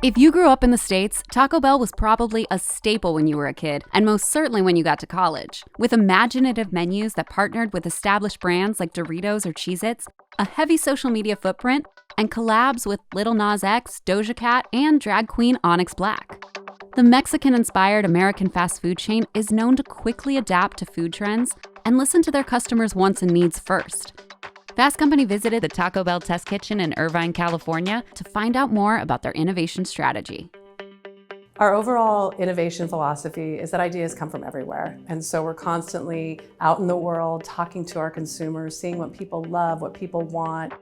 If you grew up in the States, Taco Bell was probably a staple when you were a kid, and most certainly when you got to college. With imaginative menus that partnered with established brands like Doritos or Cheez-its, a heavy social media footprint, and collabs with Lil Nas X, Doja Cat, and drag queen Onyx Black. The Mexican-inspired American fast food chain is known to quickly adapt to food trends and listen to their customers' wants and needs first. Fast Company visited the Taco Bell test kitchen in Irvine, California to find out more about their innovation strategy. Our overall innovation philosophy is that ideas come from everywhere. And so we're constantly out in the world, talking to our consumers, seeing what people love, what people want.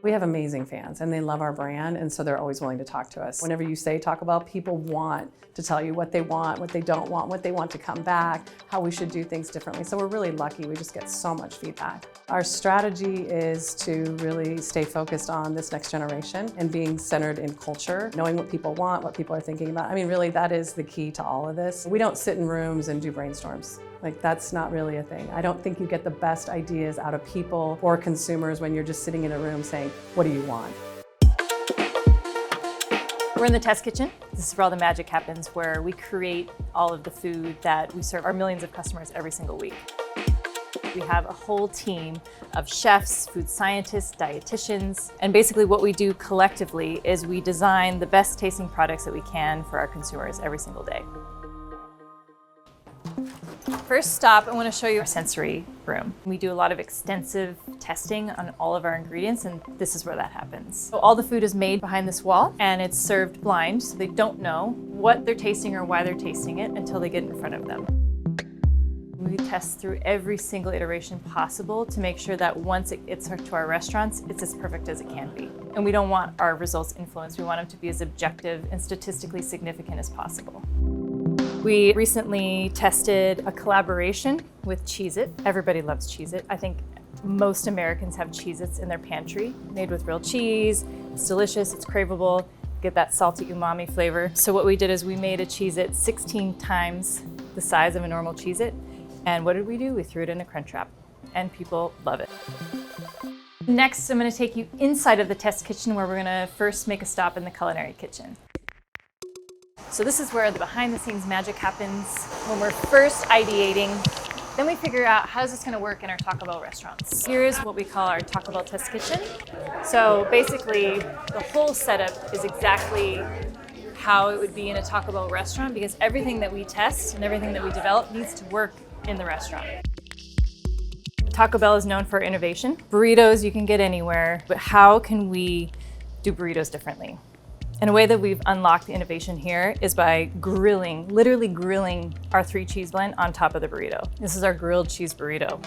We have amazing fans and they love our brand, and so they're always willing to talk to us. Whenever you say Taco Bell, people want to tell you what they want, what they don't want, what they want to come back, how we should do things differently. So we're really lucky, we just get so much feedback. Our strategy is to really stay focused on this next generation and being centered in culture, knowing what people want, what people are thinking about. I mean, really, that is the key to all of this. We don't sit in rooms and do brainstorms. Like, that's not really a thing. I don't think you get the best ideas out of people or consumers when you're just sitting in a room saying, what do you want? We're in the test kitchen. This is where all the magic happens, where we create all of the food that we serve our millions of customers every single week. We have a whole team of chefs, food scientists, dietitians, and basically what we do collectively is we design the best tasting products that we can for our consumers every single day. First stop, I want to show you our sensory room. We do a lot of extensive testing on all of our ingredients, and this is where that happens. So all the food is made behind this wall, and it's served blind, so they don't know what they're tasting or why they're tasting it until they get in front of them. We test through every single iteration possible to make sure that once it gets to our restaurants, it's as perfect as it can be. And we don't want our results influenced. We want them to be as objective and statistically significant as possible. We recently tested a collaboration with CheezIt. Everybody loves CheezIt. I think most Americans have Cheez-its in their pantry, made with real cheese. It's delicious, it's craveable, get that salty umami flavor. So what we did is we made a Cheez-it 16 times the size of a normal Cheez-it. And what did we do? We threw it in a Crunchwrap, and people love it. Next, I'm gonna take you inside of the test kitchen, where we're gonna first make a stop in the culinary kitchen. So this is where the behind-the-scenes magic happens. When we're first ideating, then we figure out how is this going to work in our Taco Bell restaurants. Here's what we call our Taco Bell test kitchen. So basically, the whole setup is exactly how it would be in a Taco Bell restaurant, because everything that we test and everything that we develop needs to work in the restaurant. Taco Bell is known for innovation. Burritos you can get anywhere, but how can we do burritos differently? And a way that we've unlocked the innovation here is by grilling, literally grilling our 3-cheese blend on top of the burrito. This is our grilled cheese burrito.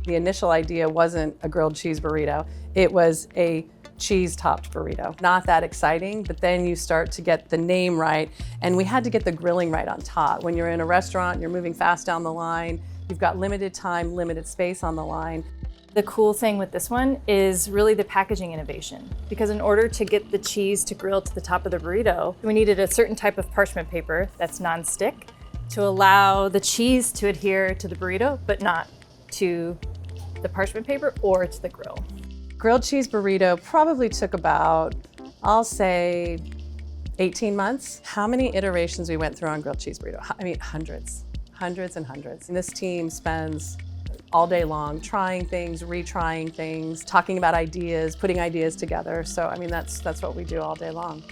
The initial idea wasn't a grilled cheese burrito, it was a cheese-topped burrito. Not that exciting, but then you start to get the name right, and we had to get the grilling right on top. When you're in a restaurant, you're moving fast down the line, you've got limited time, limited space on the line. The cool thing with this one is really the packaging innovation, because in order to get the cheese to grill to the top of the burrito, we needed a certain type of parchment paper that's non-stick to allow the cheese to adhere to the burrito, but not to the parchment paper or to the grill. Grilled cheese burrito probably took about, I'll say, 18 months. How many iterations we went through on grilled cheese burrito? I mean, hundreds and hundreds. And this team spends all day long, trying things, retrying things, talking about ideas, putting ideas together. So, I mean, that's what we do all day long.